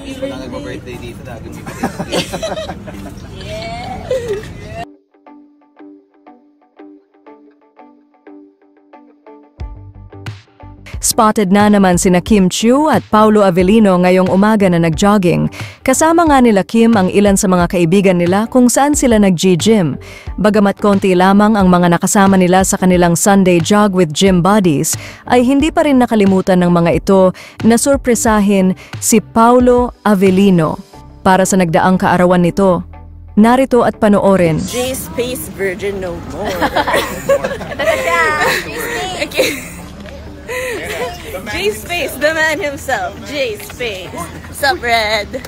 Happy birthday. Nag-birthday dito, lagi may birthday. Yeah. Spotted na naman sina Kim Chiu at Paulo Avellino ngayong umaga na nag-jogging. Kasama nga nila Kim ang ilan sa mga kaibigan nila kung saan sila nag-gym. Bagamat konti lamang ang mga nakasama nila sa kanilang Sunday jog with gym buddies, ay hindi pa rin nakalimutan ng mga ito na sorpresahin si Paulo Avellino. Para sa nagdaang kaarawan nito, narito at panoorin. J-Space Virgin No More. J-Space, the man himself. J-Space. Sup, Red?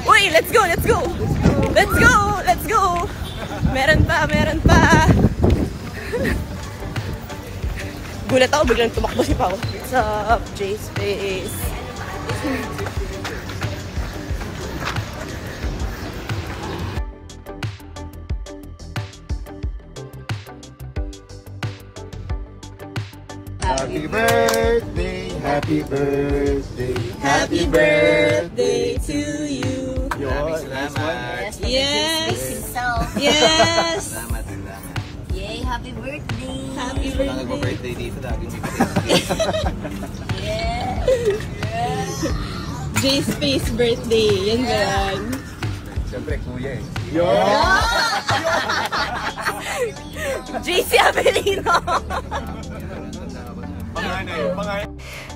Uy, let's go, let's go! Let's go, let's go! Meron pa, meron pa! Gulat ako, biglang tumakbo si Pao. What's up, J-Space? Happy birthday, happy birthday, Happy birthday to you. Salamat. Yes. Yes. Salamat, salamat. Yay, happy birthday. Happy birthday. Nag-birthday dito, lagi may birthday. Yeah. J-Space birthday. Yan ba yan? Siyempre, kuya eh. JC Avellino.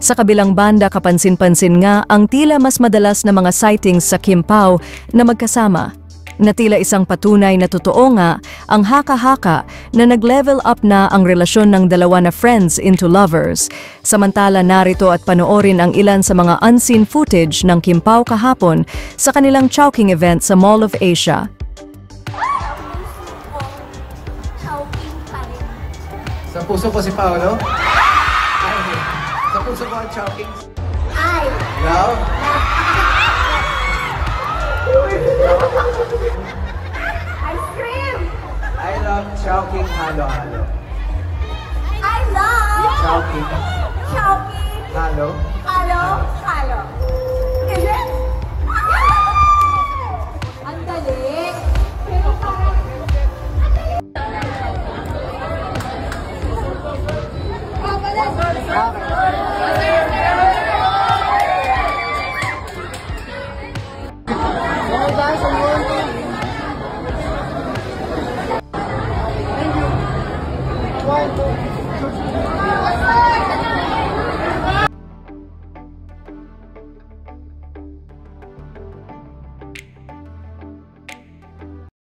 Sa kabilang banda, kapansin-pansin nga ang tila mas madalas na mga sightings sa Kim Pao na magkasama, na tila isang patunay na totoo nga ang haka-haka na nag-level up na ang relasyon ng dalawa na friends into lovers. Samantala, narito at panoorin ang ilan sa mga unseen footage ng Kim Pao kahapon sa kanilang Chowking event sa Mall of Asia. Sa puso ko si Paolo. Sa puso ko ang Chowking. Ay. Love? Ice cream. I love Chowking halo-halo. I love Chowking Chowking. halo. Halo. Halo.